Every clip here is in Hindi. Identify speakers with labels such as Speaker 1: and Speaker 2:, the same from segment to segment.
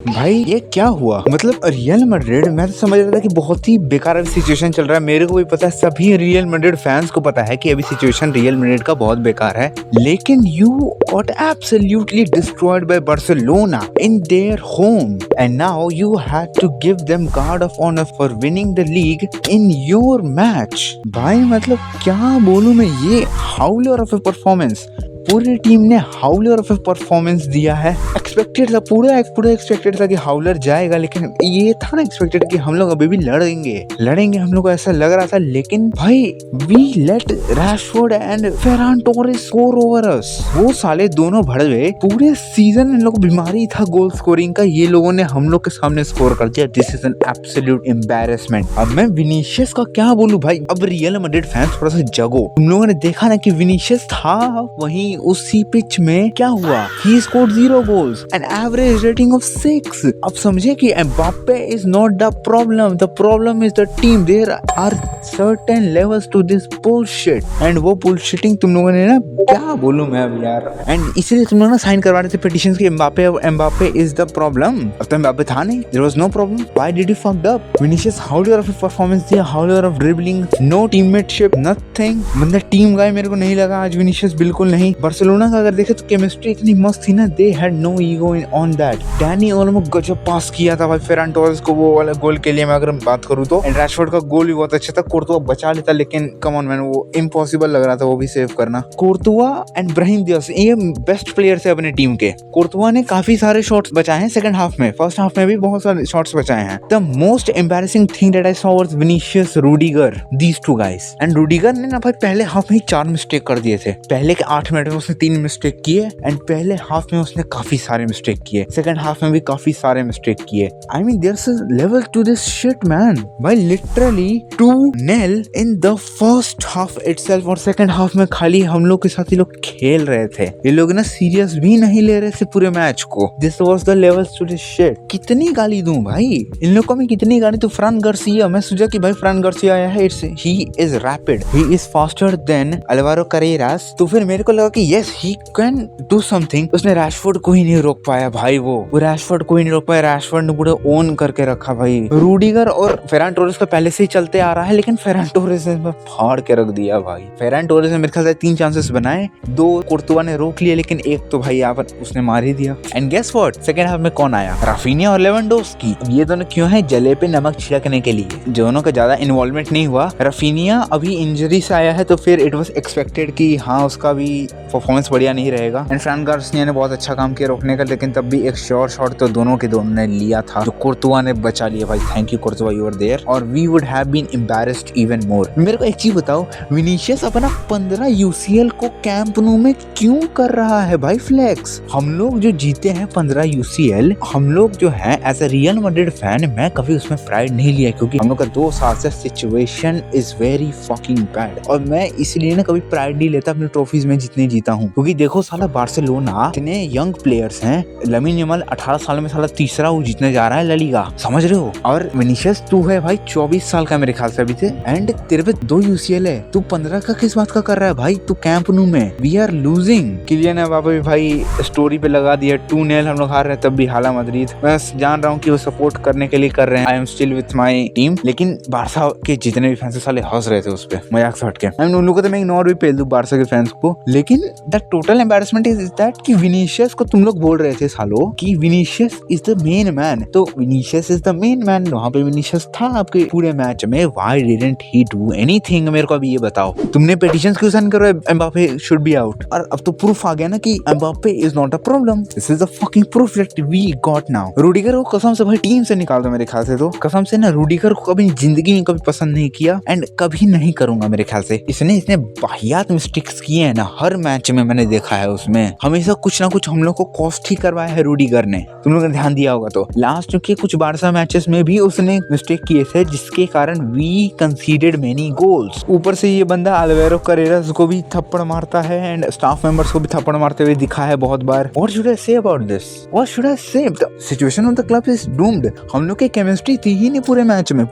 Speaker 1: भाई ये क्या हुआ? मतलब रियल मैड्रिड, मैं तो समझ रहा था कि बहुत ही बेकार अभी सिचुएशन चल रहा है। मेरे को भी पता है, सभी रियल मैड्रिड फैंस को पता है कि अभी सिचुएशन रियल मैड्रिड का बहुत बेकार है, लेकिन you got absolutely destroyed by Barcelona in their home and now you had to give them guard of honour for winning the league in your match. भाई मतलब क्या बोलूं मैं, ये हाउलर ऑफ ए परफॉर्मेंस, पूरी टीम ने हाउलर ऑफ परफॉर्मेंस दिया है। एक्सपेक्टेड था, पूरा एक्सपेक्टेड था कि हाउलर जाएगा, लेकिन ये था ना एक्सपेक्टेड कि हम लोग अभी भी लड़ेंगे हम लोग को ऐसा लग रहा था। लेकिन भाई we let Rashford and Ferran Torres score over us. वो साले दोनों भड़ गए। पूरे सीजन इन लोग बीमारी था गोल स्कोरिंग का, ये लोगों ने हम लोग के सामने स्कोर कर दिया। This is an absolute embarrassment. अब मैं विनीशियस का क्या बोलूं भाई, अब रियल मैड्रिड फैंस थोड़ा सा जगो। तुम लोगों ने देखा ना कि विनीशियस था वहीं उसी पिच में, क्या हुआ? He scored 0 goals, an average rating of 6. अब समझे कि Mbappe is not the problem is the team. There are certain levels to this bullshit, and वो bullshitting तुम लोगों ने ना, क्या बोलूं मैं अब यार। एंड इसीलिए तुम लोग ना साइन करवा रहे थे पिटिशन की एम्बाप्पे is the problem। अब तो एम्बाप्पे था नहीं, there was no problem. Why did you fucked up? Vinicius howler of performance दिया, howler of dribbling, no teammateship, nothing। मतलब टीम गाय मेरे को नहीं लगा आज विनीशियस, बिल्कुल नहीं। बार्सिलोना का अगर देखे तो केमिस्ट्री इतनी मस्त थी ना, they had no ego on that. Dani Olmo गजब पास किया था भाई फेरान टोरेस को वो वाला गोल के लिए, मैं अगर बात करूं तो। एंड रैशफोर्ड का गोल भी बहुत अच्छा था, कोर्तुआ बचा लेता, लेकिन कम ऑन मैन, वो इम्पॉसिबल लग रहा था वो भी सेव करना। कोर्तुआ एंड ब्राहिम दियास ये बेस्ट प्लेयर थे अपने टीम के। कोर्तुआ ने काफी सारे शॉट्स बचाए हैं सेकंड हाफ में, फर्स्ट हाफ में भी बहुत सारे शॉट्स बचाए हैं। The most embarrassing thing that I saw was Vinicius, Rudiger, these two guys. And Rudiger ने ना भाई पहले हाफ में ही 4 मिस्टेक कर दिए थे। पहले के 8 मिनट में उसने 3 मिस्टेक किए, एंड पहले हाफ में उसने काफी सारे मिस्टेक किए, सेकंड हाफ में भी काफी सारे मिस्टेक किए। I mean there's a level to this shit man. भाई literally 2-0 in the first half itself, और सेकंड हाफ में खाली हम लोग के साथ ये लोग खेल रहे थे। ये लोग ना सीरियस भी नहीं ले रहे थे पूरे मैच को। This was the level to this shit. कितनी गाली दूं भाई इन लोग को मैं, कितनी गाली। तो फ्रान गार्सिया, मैं सोचा कि भाई फ्रान गार्सिया आया है, he is rapid, he is faster than Alvaro Carreras. तो फिर मेरे को लगा कि yes he can do something. उसने रैशफोर्ड को ही नहीं रोक पाया भाई, वो रैशफोर्ड को ही नहीं रोक पाया। रैशफोर्ड ने पूरा ओन करके रखा भाई। रूडिगर और फेरान टोरेस का पहले से ही चलते आ रहा है, लेकिन फेरान टोरेस ने फाड़ के रख दिया भाई। फेरान टोरेस ने मेरे ख्याल से 3 चांसेस बनाए, 2 कोर्तुआ ने रोक लिए, लेकिन एक तो भाई यहाँ पर उसने मार ही दिया। And guess what, second half में कौन आया? राफिनिया और लेवेंडोव्स्की। ये दोनों क्यों है? जले पे नमक छिड़कने के लिए। दोनों का ज्यादा इन्वॉल्वमेंट नहीं हुआ। राफिनिया अभी इंजरी से आया है, तो फिर इट वाज एक्सपेक्टेड कि हाँ उसका भी परफॉर्मेंस बढ़िया नहीं रहेगा। एंड फ्रान गार्सिया ने बहुत अच्छा काम किया रोकने का, लेकिन तब भी एक श्योर शॉट तो दोनों ने लिया था, जो कोर्तुआ ने बचा लिया भाई। Thank you Courtois, you were there, और we would have been embarrassed even more. मेरे को एक चीज बताओ, विनीशियस अपना 15 यूसीएल को कैंप नो में क्यों कर रहा है भाई फ्लेक्स? हम लोग जो जीते हैं 15 यूसीएल, हम लोग जो है as a Real Madrid fan, मैं कभी उसमें प्राइड नहीं लिया, क्योंकि हम लोग का 2 साल से situation is very fucking bad, और मैं इसलिए ना कभी प्राइड नहीं लेता अपनी ट्रॉफीज में जितने जीता हूँ। क्योंकि देखो साला बार्सिलोना इतने यंग प्लेयर्स हैं, लामिन यमाल 18 साल में साला तीसरा वो जीतने जा रहा है ला लीगा, समझ रहे हो? और विनीशियस तू है भाई 24 साल का मेरे ख्याल से अभी से, एंड तेरे पे 2 यूसीएल है, तू 15 का किस बात का कर रहा है भाई? तू कैंप नो में, we are losing. Kylian Mbappe भी भाई स्टोरी पे लगा दिया 2-0 हम लोग हार रहे हैं, तब भी हाला मद्रिद। मैं जान रहा हूँ कि वो सपोर्ट करने के लिए कर रहे हैं, I am still with my team, लेकिन बारसा के जितने भी फैंस साले हंस रहे थे उस पे, मजाक से हटके। आई मीन उन लोगों को तो मैं इग्नोर भी पेल दूं बारसा के फैंस को, लेकिन the total embarrassment is that कि विनीशियस को तुम लोग बोल रहे थे सालों कि Vinicius is the main man, तो Vinicius is the main man, वहां पे विनीशियस था आपके पूरे मैच में। Why didn't he do anything? मेरे को अभी ये बताओ, तुमने पिटीशंस क्यों साइन करो एम्बाप्पे शुड बी आउट? और अब तो प्रूफ आ गया ना कि Mbappe is not a problem. This is the fucking proof that we got now. Rudiger को कसम से भाई टीम से निकाल दो मेरे ख्याल से, तो कसम से ना रूडिगर को कभी जिंदगी में कभी पसंद नहीं किया, एंड कभी नहीं करूंगा मेरे ख्याल से। इसने इतने वाहियात मिस्टेक्स किए हैं ना हर मैच में, मैंने देखा है उसमें हमेशा कुछ ना कुछ हम लोग को कॉस्ट ही करवाया है रूडिगर ने। तुम लोगों ने ध्यान दिया होगा तो लास्ट के कुछ बारसा मैचेस में भी उसने मिस्टेक किए थे, जिसके कारण वी कंसीडर्ड मेनी गोल्स। ऊपर से ये बंदा अल्वेरो कैरेरास को भी थप्पड़ मारता है, एंड स्टाफ मेंबर्स को भी थप्पड़ मारते हुए दिखा है बहुत बार। What should I say about this? What should I say? The situation of the club is doomed. हम लोग की केमिस्ट्री थी ही नहीं पूरे मैच में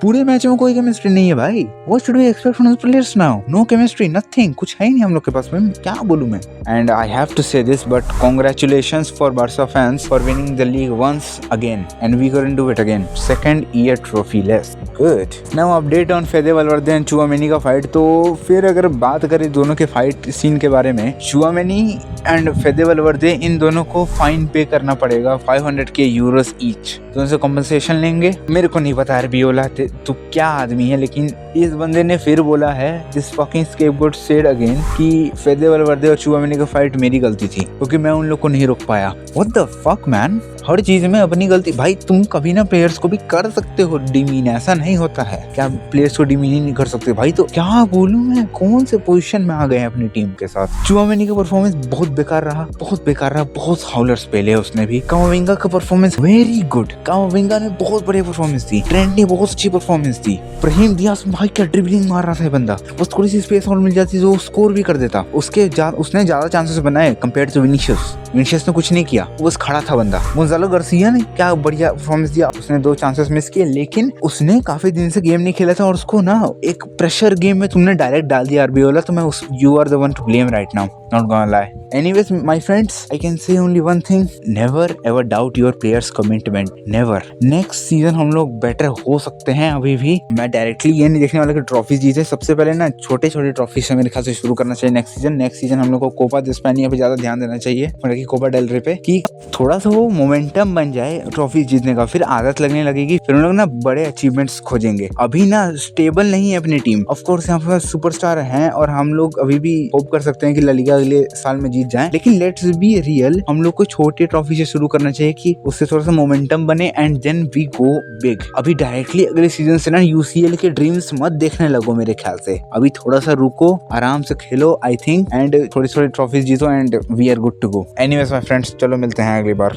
Speaker 1: कोई केमिस्ट्री नहीं है भाई। What should we expect from the players now? No chemistry, nothing, कुछ है ही नहीं हम लोग के पास में, क्या बोलूं मैं। में। And I have to say this but congratulations for Barca fans for winning the league once again and we couldn't do it again, second year trophy less, good. Now update on फेदे वलवर्दे and Tchouameni का फाइट। तो फिर अगर बात करें दोनों के फाइट सीन के बारे में, चुआमेनी एंड फेदे वलवर्दे इन दोनों को फाइन पे करना पड़ेगा 500k यूरोस ईच। तो उनसे कॉम्पनसेशन लेंगे। मेरे को नहीं पता यार बियोला तू क्या आदमी है, लेकिन इस बंदे ने फिर बोला है, this fucking scapegoat said again, कि फेदे वलवर्दे और चुआमेनी का फाइट मेरी गलती थी क्योंकि मैं उन लोग को नहीं रोक पाया। व्हाट द फक मैन, हर चीज में अपनी गलती। भाई तुम कभी ना प्लेयर्स को भी कर सकते हो डिमीन, ऐसा नहीं होता है क्या प्लेयर्स को डिमीन ही नहीं कर सकते। भाई तो क्या बोलूं मैं, कौन से पोजीशन में आ गए हैं अपनी टीम के साथ। चुआमेनी का परफॉर्मेंस बहुत बेकार रहा, बहुत हाउलर्स पेले उसने भी। कामाविंगा का परफॉर्मेंस वेरी गुड, कामाविंगा ने बहुत बढ़िया परफॉर्मेंस दी, ट्रेंट ने बहुत अच्छी परफॉर्मेंस दी, ब्राहीम डियाज भाई क्या ड्रिबलिंग मार रहा था बंदा, बस थोड़ी सी स्पेस और मिल जाती तो स्कोर भी कर देता। उसने ज्यादा चांसेस बनाए कंपेयर टू विनीशियस ने कुछ नहीं किया, वो बस खड़ा था बंदा। गोंजालो गार्सिया ने क्या बढ़िया परफॉर्मेंस दिया, उसने 2 चांसेस मिस किए, लेकिन उसने काफी दिन से गेम नहीं खेला था और उसको ना एक प्रेशर गेम में तुमने डायरेक्ट डाल दिया अरबियोला। तो मैं you are the one to blame right now, not gonna lie. Anyways, my friends, I can say only one thing: never ever doubt your players' commitment. Never. Next season हम लोग better हो सकते हैं। अभी भी मैं डायरेक्टली ये नहीं देखने वाला कि ट्रॉफीज जीते। सबसे पहले ना छोटे छोटे ट्रॉफी से मेरे ख्याल से शुरू करना चाहिए नेक्स्ट सीजन हम लोग को कोपा दे स्पेनिया पे ज्यादा ध्यान देना चाहिए, मतलब कि कोपा डेल रे पे, कि थोड़ा सा वो मोमेंटम बन जाए ट्रॉफी जीतने का, फिर आदत लगने लगेगी, फिर हम लोग ना बड़े अचीवमेंट्स खोजेंगे। अभी ना स्टेबल नहीं है अपनी टीम। ऑफ कोर्स यहाँ पे सुपरस्टार हैं और हम लोग अभी भी होप कर सकते हैं कि ला लीगा अगले साल में जीत जाएं, लेकिन लेट्स बी रियल, हम लोग को छोटे ट्रॉफी से शुरू करना चाहिए कि उससे थोड़ा सा मोमेंटम बने and then we go big. अभी डायरेक्टली अगले सीजन से ना यूसीएल के ड्रीम्स मत देखने लगो मेरे ख्याल से। अभी थोड़ा सा रुको, आराम से खेलो आई थिंक, एंड थोड़ी थोड़ी ट्रॉफीज जीतो and we are good to go. Anyways my friends, चलो मिलते हैं अगली बार।